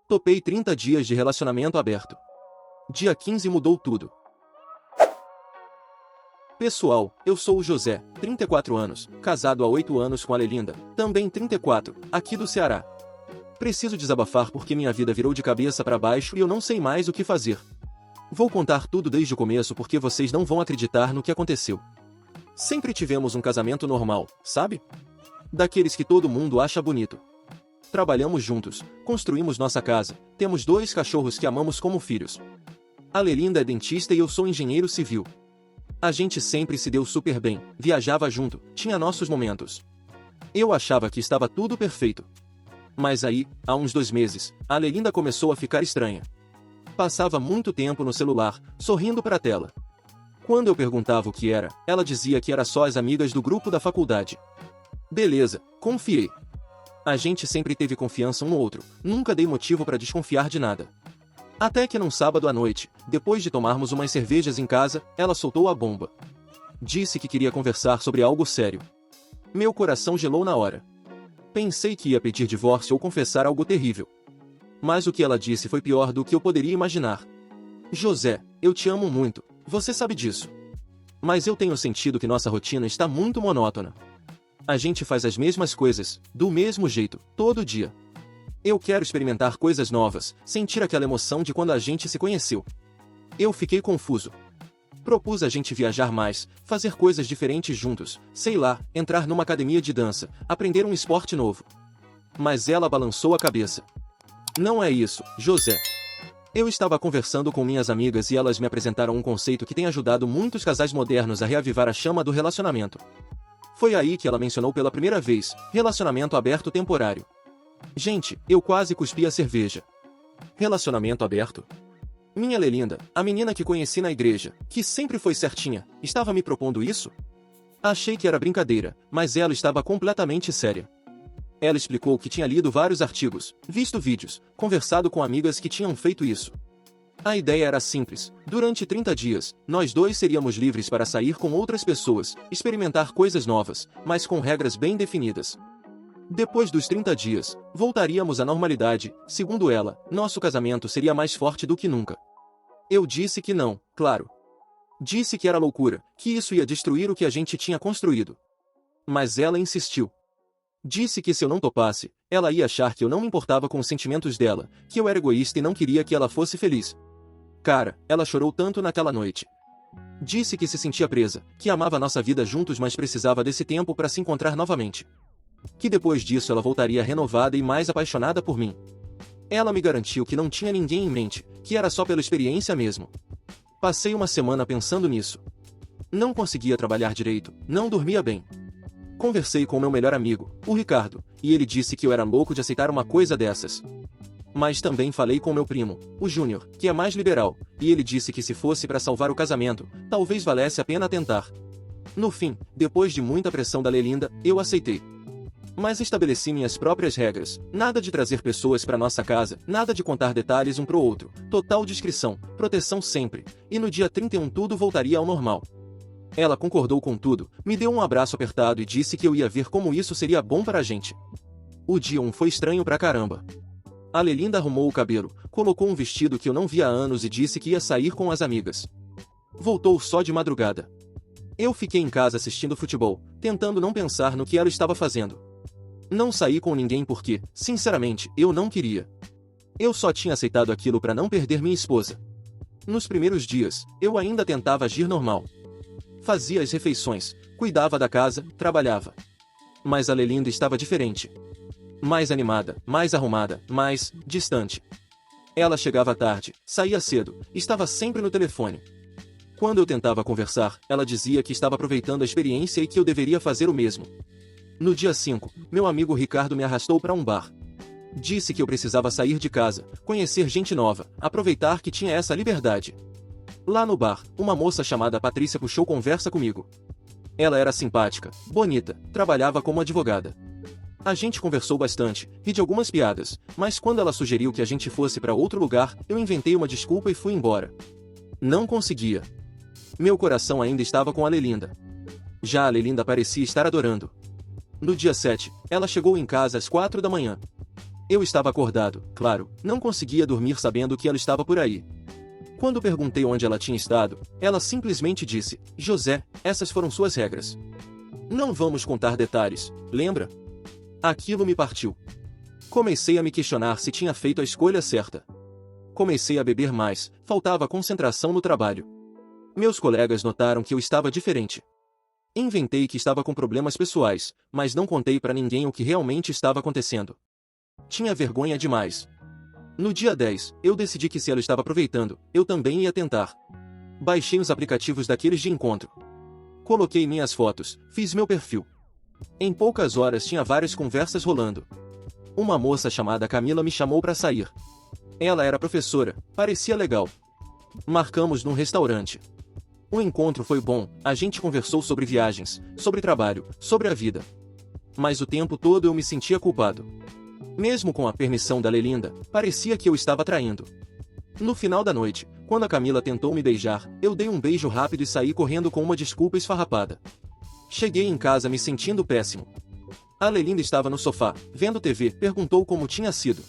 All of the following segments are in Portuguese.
Topei 30 dias de relacionamento aberto. Dia 15 mudou tudo. Pessoal, eu sou o José, 34 anos, casado há 8 anos com a Lelinda, também 34, aqui do Ceará. Preciso desabafar porque minha vida virou de cabeça para baixo e eu não sei mais o que fazer. Vou contar tudo desde o começo porque vocês não vão acreditar no que aconteceu. Sempre tivemos um casamento normal, sabe? Daqueles que todo mundo acha bonito. Trabalhamos juntos, construímos nossa casa, temos 2 cachorros que amamos como filhos. A Lelinda é dentista e eu sou engenheiro civil. A gente sempre se deu super bem, viajava junto, tinha nossos momentos. Eu achava que estava tudo perfeito. Mas aí, há uns 2 meses, a Lelinda começou a ficar estranha. Passava muito tempo no celular, sorrindo para a tela. Quando eu perguntava o que era, ela dizia que era só as amigas do grupo da faculdade. Beleza, confiei. A gente sempre teve confiança um no outro, nunca dei motivo para desconfiar de nada. Até que num sábado à noite, depois de tomarmos umas cervejas em casa, ela soltou a bomba. Disse que queria conversar sobre algo sério. Meu coração gelou na hora. Pensei que ia pedir divórcio ou confessar algo terrível. Mas o que ela disse foi pior do que eu poderia imaginar. José, eu te amo muito, você sabe disso. Mas eu tenho sentido que nossa rotina está muito monótona. A gente faz as mesmas coisas, do mesmo jeito, todo dia. Eu quero experimentar coisas novas, sentir aquela emoção de quando a gente se conheceu. Eu fiquei confuso. Propus a gente viajar mais, fazer coisas diferentes juntos, sei lá, entrar numa academia de dança, aprender um esporte novo. Mas ela balançou a cabeça. Não é isso, José. Eu estava conversando com minhas amigas e elas me apresentaram um conceito que tem ajudado muitos casais modernos a reavivar a chama do relacionamento. Foi aí que ela mencionou pela primeira vez, relacionamento aberto temporário. Gente, eu quase cuspi a cerveja. Relacionamento aberto? Minha Lelinda, a menina que conheci na igreja, que sempre foi certinha, estava me propondo isso? Achei que era brincadeira, mas ela estava completamente séria. Ela explicou que tinha lido vários artigos, visto vídeos, conversado com amigas que tinham feito isso. A ideia era simples. Durante 30 dias, nós 2 seríamos livres para sair com outras pessoas, experimentar coisas novas, mas com regras bem definidas. Depois dos 30 dias, voltaríamos à normalidade. Segundo ela, nosso casamento seria mais forte do que nunca. Eu disse que não, claro. Disse que era loucura, que isso ia destruir o que a gente tinha construído. Mas ela insistiu. Disse que se eu não topasse, ela ia achar que eu não me importava com os sentimentos dela, que eu era egoísta e não queria que ela fosse feliz. Cara, ela chorou tanto naquela noite. Disse que se sentia presa, que amava nossa vida juntos mas precisava desse tempo para se encontrar novamente. Que depois disso ela voltaria renovada e mais apaixonada por mim. Ela me garantiu que não tinha ninguém em mente, que era só pela experiência mesmo. Passei uma semana pensando nisso. Não conseguia trabalhar direito, não dormia bem. Conversei com meu melhor amigo, o Ricardo, e ele disse que eu era louco de aceitar uma coisa dessas. Mas também falei com meu primo, o Júnior, que é mais liberal, e ele disse que se fosse para salvar o casamento, talvez valesse a pena tentar. No fim, depois de muita pressão da Lelinda, eu aceitei. Mas estabeleci minhas próprias regras, nada de trazer pessoas para nossa casa, nada de contar detalhes um pro outro, total discrição, proteção sempre, e no dia 31 tudo voltaria ao normal. Ela concordou com tudo, me deu um abraço apertado e disse que eu ia ver como isso seria bom para a gente. O dia 1 foi estranho pra caramba. A Lelinda arrumou o cabelo, colocou um vestido que eu não via há anos e disse que ia sair com as amigas. Voltou só de madrugada. Eu fiquei em casa assistindo futebol, tentando não pensar no que ela estava fazendo. Não saí com ninguém porque, sinceramente, eu não queria. Eu só tinha aceitado aquilo para não perder minha esposa. Nos primeiros dias, eu ainda tentava agir normal. Fazia as refeições, cuidava da casa, trabalhava. Mas a Lelinda estava diferente. Mais animada, mais arrumada, mais distante. Ela chegava tarde, saía cedo, estava sempre no telefone. Quando eu tentava conversar, ela dizia que estava aproveitando a experiência e que eu deveria fazer o mesmo. No dia 5, meu amigo Ricardo me arrastou para um bar. Disse que eu precisava sair de casa, conhecer gente nova, aproveitar que tinha essa liberdade. Lá no bar, uma moça chamada Patrícia puxou conversa comigo. Ela era simpática, bonita, trabalhava como advogada. A gente conversou bastante, ri de algumas piadas, mas quando ela sugeriu que a gente fosse para outro lugar, eu inventei uma desculpa e fui embora. Não conseguia. Meu coração ainda estava com a Lelinda. Já a Lelinda parecia estar adorando. No dia 7, ela chegou em casa às 4 da manhã. Eu estava acordado, claro, não conseguia dormir sabendo que ela estava por aí. Quando perguntei onde ela tinha estado, ela simplesmente disse: José, essas foram suas regras. Não vamos contar detalhes, lembra? Aquilo me partiu. Comecei a me questionar se tinha feito a escolha certa. Comecei a beber mais, faltava concentração no trabalho. Meus colegas notaram que eu estava diferente. Inventei que estava com problemas pessoais, mas não contei para ninguém o que realmente estava acontecendo. Tinha vergonha demais. No dia 10, eu decidi que se ela estava aproveitando, eu também ia tentar. Baixei os aplicativos daqueles de encontro. Coloquei minhas fotos, fiz meu perfil. Em poucas horas tinha várias conversas rolando. Uma moça chamada Camila me chamou para sair. Ela era professora, parecia legal. Marcamos num restaurante. O encontro foi bom, a gente conversou sobre viagens, sobre trabalho, sobre a vida. Mas o tempo todo eu me sentia culpado. Mesmo com a permissão da Lelinda, parecia que eu estava traindo. No final da noite, quando a Camila tentou me beijar, eu dei um beijo rápido e saí correndo com uma desculpa esfarrapada. Cheguei em casa me sentindo péssimo. A Lelinda estava no sofá, vendo TV, perguntou como tinha sido.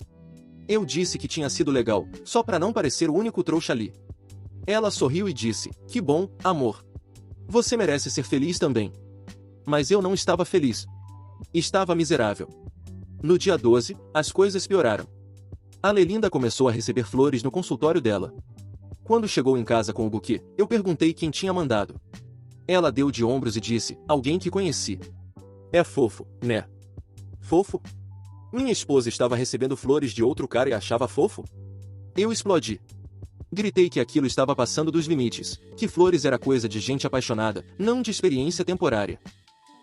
Eu disse que tinha sido legal, só para não parecer o único trouxa ali. Ela sorriu e disse: que bom, amor. Você merece ser feliz também. Mas eu não estava feliz. Estava miserável. No dia 12, as coisas pioraram. A Lelinda começou a receber flores no consultório dela. Quando chegou em casa com o buquê, eu perguntei quem tinha mandado. Ela deu de ombros e disse: alguém que conheci. É fofo, né? Fofo? Minha esposa estava recebendo flores de outro cara e achava fofo? Eu explodi. Gritei que aquilo estava passando dos limites, que flores era coisa de gente apaixonada, não de experiência temporária.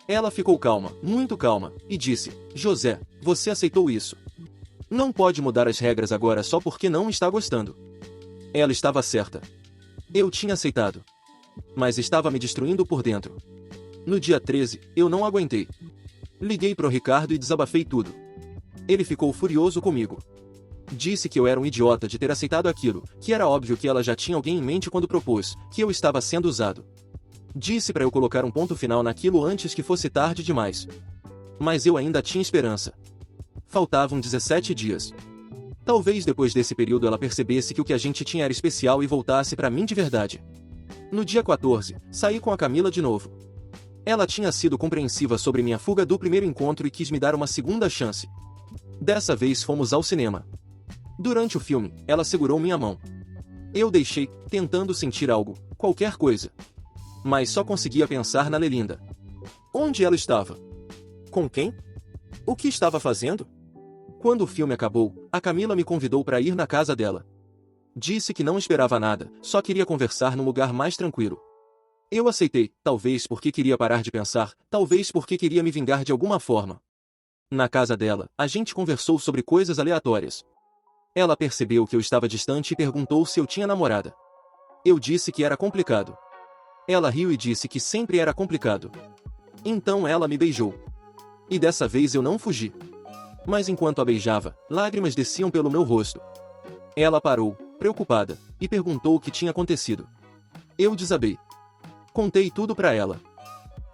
Ela ficou calma, muito calma, e disse: José, você aceitou isso. Não pode mudar as regras agora só porque não está gostando. Ela estava certa. Eu tinha aceitado. Mas estava me destruindo por dentro. No dia 13, eu não aguentei. Liguei pro Ricardo e desabafei tudo. Ele ficou furioso comigo. Disse que eu era um idiota de ter aceitado aquilo, que era óbvio que ela já tinha alguém em mente quando propôs, que eu estava sendo usado. Disse para eu colocar um ponto final naquilo antes que fosse tarde demais. Mas eu ainda tinha esperança. Faltavam 17 dias. Talvez depois desse período ela percebesse que o que a gente tinha era especial e voltasse para mim de verdade. No dia 14, saí com a Camila de novo. Ela tinha sido compreensiva sobre minha fuga do primeiro encontro e quis me dar uma segunda chance. Dessa vez fomos ao cinema. Durante o filme, ela segurou minha mão. Eu deixei, tentando sentir algo, qualquer coisa. Mas só conseguia pensar na Lelinda. Onde ela estava? Com quem? O que estava fazendo? Quando o filme acabou, a Camila me convidou para ir na casa dela. Disse que não esperava nada, só queria conversar num lugar mais tranquilo. Eu aceitei, talvez porque queria parar de pensar, talvez porque queria me vingar de alguma forma. Na casa dela, a gente conversou sobre coisas aleatórias. Ela percebeu que eu estava distante e perguntou se eu tinha namorada. Eu disse que era complicado. Ela riu e disse que sempre era complicado. Então ela me beijou. E dessa vez eu não fugi. Mas enquanto a beijava, lágrimas desciam pelo meu rosto. Ela parou, preocupada, e perguntou o que tinha acontecido. Eu desabei. Contei tudo para ela.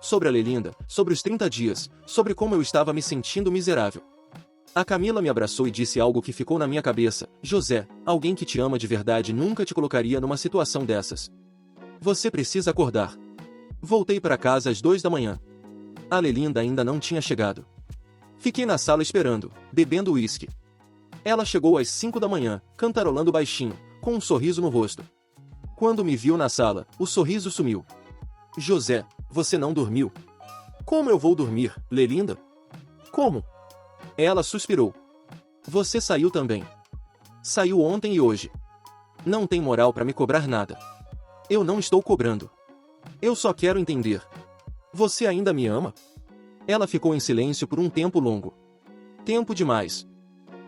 Sobre a Lelinda, sobre os 30 dias, sobre como eu estava me sentindo miserável. A Camila me abraçou e disse algo que ficou na minha cabeça: José, alguém que te ama de verdade nunca te colocaria numa situação dessas. Você precisa acordar. Voltei para casa às 2 da manhã. A Lelinda ainda não tinha chegado. Fiquei na sala esperando, bebendo uísque. Ela chegou às 5 da manhã, cantarolando baixinho, com um sorriso no rosto. Quando me viu na sala, o sorriso sumiu. José, você não dormiu? Como eu vou dormir, Lelinda? Como? Ela suspirou. Você saiu também. Saiu ontem e hoje. Não tem moral para me cobrar nada. Eu não estou cobrando. Eu só quero entender. Você ainda me ama? Ela ficou em silêncio por um tempo longo. Tempo demais.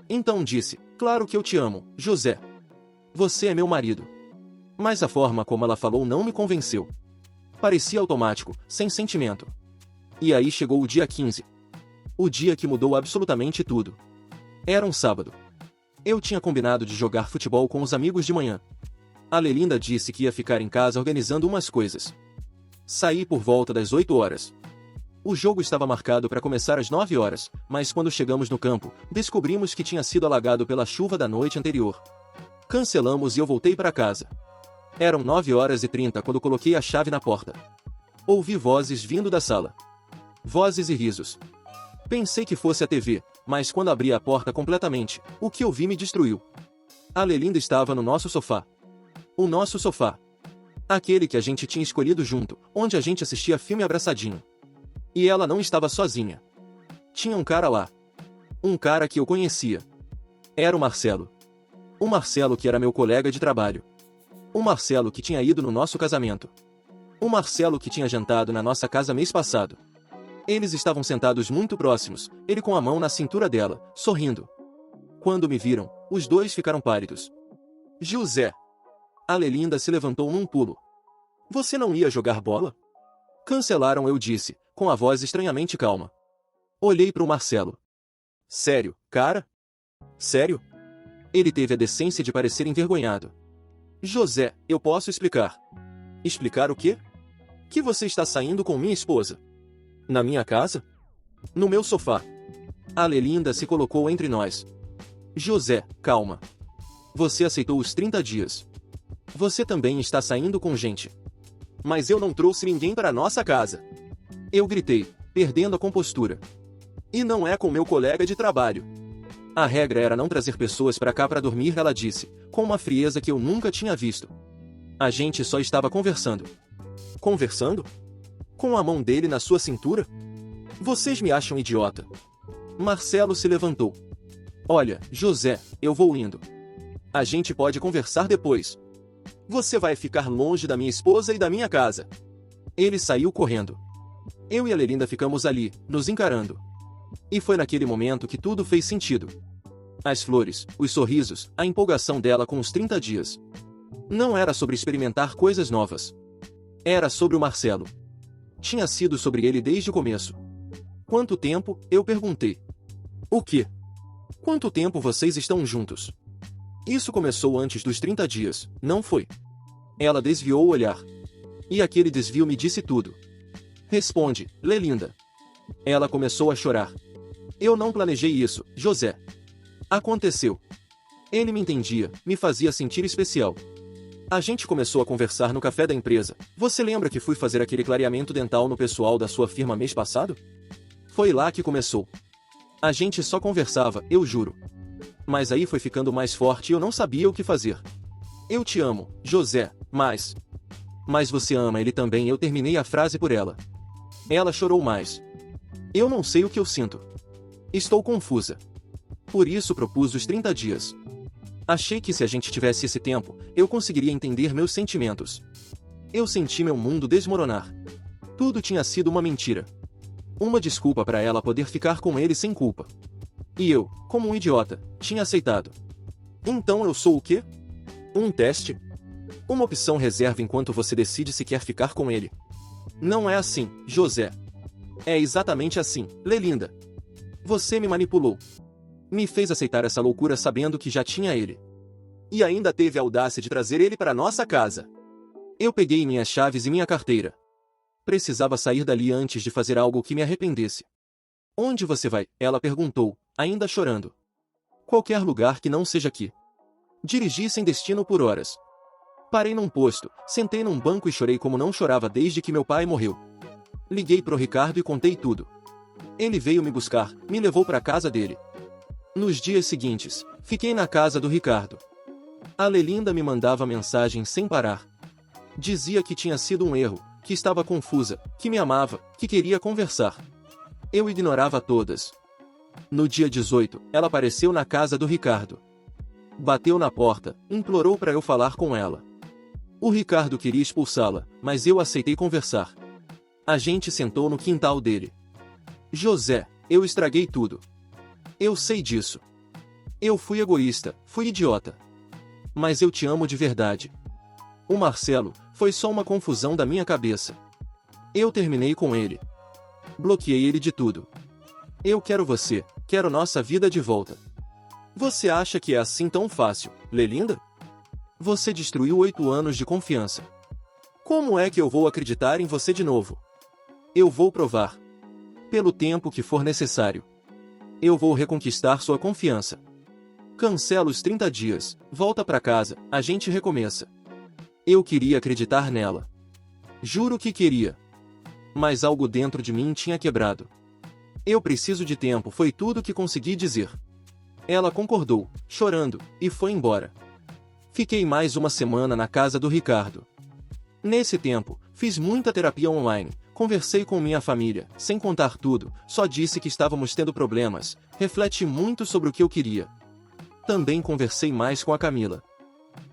Então disse: claro que eu te amo, José. Você é meu marido. Mas a forma como ela falou não me convenceu. Parecia automático, sem sentimento. E aí chegou o dia 15. O dia que mudou absolutamente tudo. Era um sábado. Eu tinha combinado de jogar futebol com os amigos de manhã. A Lelinda disse que ia ficar em casa organizando umas coisas. Saí por volta das 8 horas. O jogo estava marcado para começar às 9 horas, mas quando chegamos no campo, descobrimos que tinha sido alagado pela chuva da noite anterior. Cancelamos e eu voltei para casa. Eram 9h30 quando coloquei a chave na porta. Ouvi vozes vindo da sala. Vozes e risos. Pensei que fosse a TV, mas quando abri a porta completamente, o que eu vi me destruiu. A Lelinda estava no nosso sofá. O nosso sofá. Aquele que a gente tinha escolhido junto, onde a gente assistia filme abraçadinho. E ela não estava sozinha. Tinha um cara lá. Um cara que eu conhecia. Era o Marcelo. O Marcelo que era meu colega de trabalho. O Marcelo que tinha ido no nosso casamento. O Marcelo que tinha jantado na nossa casa mês passado. Eles estavam sentados muito próximos, ele com a mão na cintura dela, sorrindo. Quando me viram, os dois ficaram pálidos. José. A Lelinda se levantou num pulo. Você não ia jogar bola? Cancelaram, eu disse, com a voz estranhamente calma. Olhei para o Marcelo. Sério, cara? Sério? Ele teve a decência de parecer envergonhado. José, eu posso explicar. Explicar o quê? Que você está saindo com minha esposa. Na minha casa? No meu sofá. A Lelinda se colocou entre nós. José, calma. Você aceitou os 30 dias. Você também está saindo com gente. Mas eu não trouxe ninguém para nossa casa. Eu gritei, perdendo a compostura. E não é com meu colega de trabalho. A regra era não trazer pessoas para cá para dormir, ela disse, com uma frieza que eu nunca tinha visto. A gente só estava conversando. Conversando? Com a mão dele na sua cintura? Vocês me acham idiota. Marcelo se levantou. Olha, José, eu vou indo. A gente pode conversar depois. Você vai ficar longe da minha esposa e da minha casa. Ele saiu correndo. Eu e a Lelinda ficamos ali, nos encarando. E foi naquele momento que tudo fez sentido. As flores, os sorrisos, a empolgação dela com os 30 dias. Não era sobre experimentar coisas novas. Era sobre o Marcelo. Tinha sido sobre ele desde o começo. Quanto tempo? Eu perguntei. O quê? Quanto tempo vocês estão juntos? Isso começou antes dos 30 dias, não foi? Ela desviou o olhar. E aquele desvio me disse tudo. Responde, Lelinda. Ela começou a chorar. Eu não planejei isso, José. Aconteceu. Ele me entendia, me fazia sentir especial. A gente começou a conversar no café da empresa. Você lembra que fui fazer aquele clareamento dental no pessoal da sua firma mês passado? Foi lá que começou. A gente só conversava, eu juro. Mas aí foi ficando mais forte e eu não sabia o que fazer. Eu te amo, José, mas... Mas você ama ele também, eu terminei a frase por ela. Ela chorou mais. Eu não sei o que eu sinto. Estou confusa. Por isso propus os 30 dias. Achei que se a gente tivesse esse tempo, eu conseguiria entender meus sentimentos. Eu senti meu mundo desmoronar. Tudo tinha sido uma mentira. Uma desculpa para ela poder ficar com ele sem culpa. E eu, como um idiota, tinha aceitado. Então eu sou o quê? Um teste? Uma opção reserva enquanto você decide se quer ficar com ele. Não é assim, José. É exatamente assim, Lelinda. Você me manipulou. Me fez aceitar essa loucura sabendo que já tinha ele. E ainda teve a audácia de trazer ele para nossa casa. Eu peguei minhas chaves e minha carteira. Precisava sair dali antes de fazer algo que me arrependesse. Onde você vai? Ela perguntou, ainda chorando. Qualquer lugar que não seja aqui. Dirigi sem destino por horas. Parei num posto, sentei num banco e chorei como não chorava desde que meu pai morreu. Liguei pro Ricardo e contei tudo. Ele veio me buscar, me levou para a casa dele. Nos dias seguintes, fiquei na casa do Ricardo. A Lelinda me mandava mensagens sem parar. Dizia que tinha sido um erro, que estava confusa, que me amava, que queria conversar. Eu ignorava todas. No dia 18, ela apareceu na casa do Ricardo. Bateu na porta, implorou para eu falar com ela. O Ricardo queria expulsá-la, mas eu aceitei conversar. A gente sentou no quintal dele. José, eu estraguei tudo. Eu sei disso. Eu fui egoísta, fui idiota. Mas eu te amo de verdade. O Marcelo foi só uma confusão da minha cabeça. Eu terminei com ele. Bloqueei ele de tudo. Eu quero você, quero nossa vida de volta. Você acha que é assim tão fácil, Lelinda? Você destruiu 8 anos de confiança. Como é que eu vou acreditar em você de novo? Eu vou provar. Pelo tempo que for necessário. Eu vou reconquistar sua confiança. Cancela os 30 dias, volta pra casa, a gente recomeça. Eu queria acreditar nela. Juro que queria. Mas algo dentro de mim tinha quebrado. Eu preciso de tempo, foi tudo que consegui dizer. Ela concordou, chorando, e foi embora. Fiquei mais uma semana na casa do Ricardo. Nesse tempo, fiz muita terapia online, conversei com minha família, sem contar tudo, só disse que estávamos tendo problemas, refleti muito sobre o que eu queria. Também conversei mais com a Camila.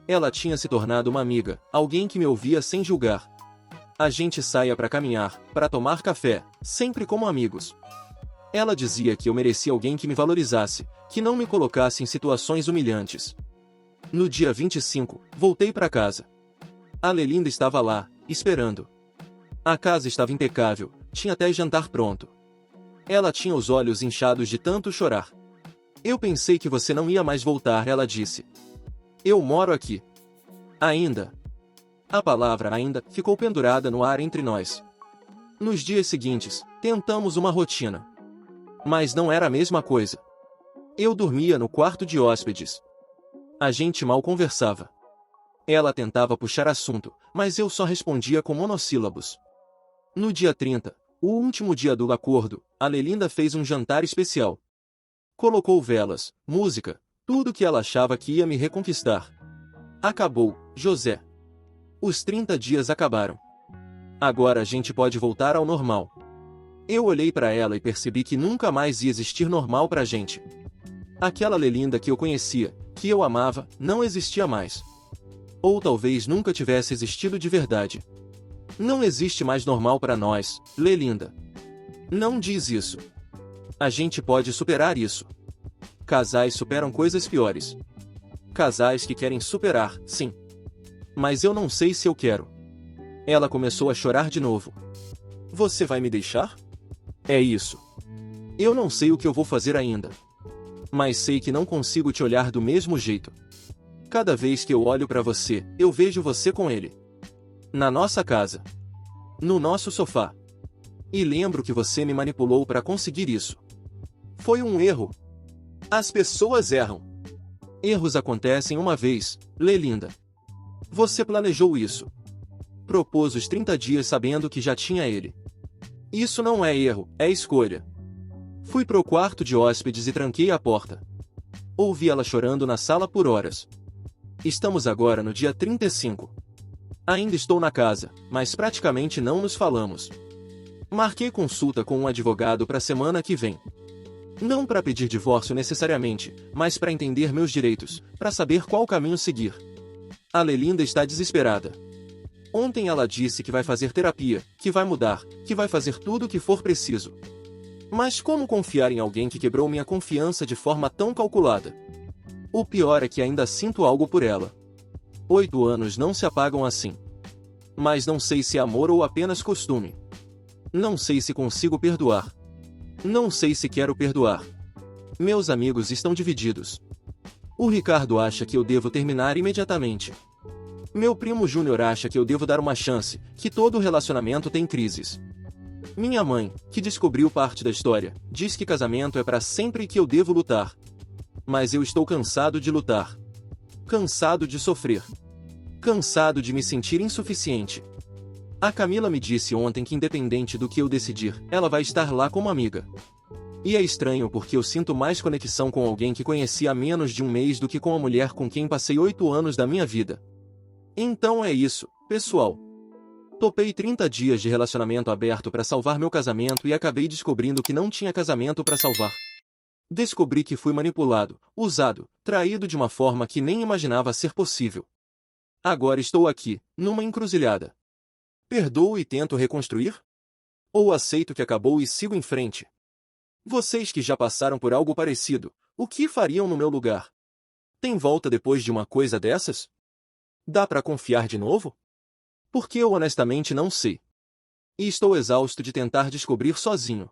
Ela tinha se tornado uma amiga, alguém que me ouvia sem julgar. A gente saía para caminhar, para tomar café, sempre como amigos. Ela dizia que eu merecia alguém que me valorizasse, que não me colocasse em situações humilhantes. No dia 25, voltei para casa. A Lelinda estava lá, esperando. A casa estava impecável, tinha até jantar pronto. Ela tinha os olhos inchados de tanto chorar. Eu pensei que você não ia mais voltar, ela disse. Eu moro aqui. Ainda. A palavra ainda ficou pendurada no ar entre nós. Nos dias seguintes, tentamos uma rotina. Mas não era a mesma coisa. Eu dormia no quarto de hóspedes. A gente mal conversava. Ela tentava puxar assunto, mas eu só respondia com monossílabos. No dia 30, o último dia do acordo, a Lelinda fez um jantar especial. Colocou velas, música, tudo que ela achava que ia me reconquistar. Acabou, José. Os 30 dias acabaram. Agora a gente pode voltar ao normal. Eu olhei para ela e percebi que nunca mais ia existir normal pra gente. Aquela Lelinda que eu conhecia, que eu amava, não existia mais. Ou talvez nunca tivesse existido de verdade. Não existe mais normal para nós, Lelinda. Não diz isso. A gente pode superar isso. Casais superam coisas piores. Casais que querem superar, sim. Mas eu não sei se eu quero. Ela começou a chorar de novo. Você vai me deixar? É isso. Eu não sei o que eu vou fazer ainda. Mas sei que não consigo te olhar do mesmo jeito. Cada vez que eu olho para você, eu vejo você com ele. Na nossa casa. No nosso sofá. E lembro que você me manipulou para conseguir isso. Foi um erro. As pessoas erram. Erros acontecem uma vez, Lelinda. Você planejou isso. Propôs os 30 dias sabendo que já tinha ele. Isso não é erro, é escolha. Fui pro quarto de hóspedes e tranquei a porta. Ouvi ela chorando na sala por horas. Estamos agora no dia 35. Ainda estou na casa, mas praticamente não nos falamos. Marquei consulta com um advogado para a semana que vem. Não para pedir divórcio necessariamente, mas para entender meus direitos, para saber qual caminho seguir. A Lelinda está desesperada. Ontem ela disse que vai fazer terapia, que vai mudar, que vai fazer tudo o que for preciso. Mas como confiar em alguém que quebrou minha confiança de forma tão calculada? O pior é que ainda sinto algo por ela. 8 anos não se apagam assim. Mas não sei se é amor ou apenas costume. Não sei se consigo perdoar. Não sei se quero perdoar. Meus amigos estão divididos. O Ricardo acha que eu devo terminar imediatamente. Meu primo Júnior acha que eu devo dar uma chance, que todo relacionamento tem crises. Minha mãe, que descobriu parte da história, diz que casamento é para sempre e que eu devo lutar. Mas eu estou cansado de lutar. Cansado de sofrer. Cansado de me sentir insuficiente. A Camila me disse ontem que independente do que eu decidir, ela vai estar lá como amiga. E é estranho porque eu sinto mais conexão com alguém que conheci há menos de um mês do que com a mulher com quem passei 8 anos da minha vida. Então é isso, pessoal. Topei 30 dias de relacionamento aberto para salvar meu casamento e acabei descobrindo que não tinha casamento para salvar. Descobri que fui manipulado, usado, traído de uma forma que nem imaginava ser possível. Agora estou aqui, numa encruzilhada. Perdoo e tento reconstruir? Ou aceito que acabou e sigo em frente? Vocês que já passaram por algo parecido, o que fariam no meu lugar? Tem volta depois de uma coisa dessas? Dá para confiar de novo? Porque eu honestamente não sei. E estou exausto de tentar descobrir sozinho.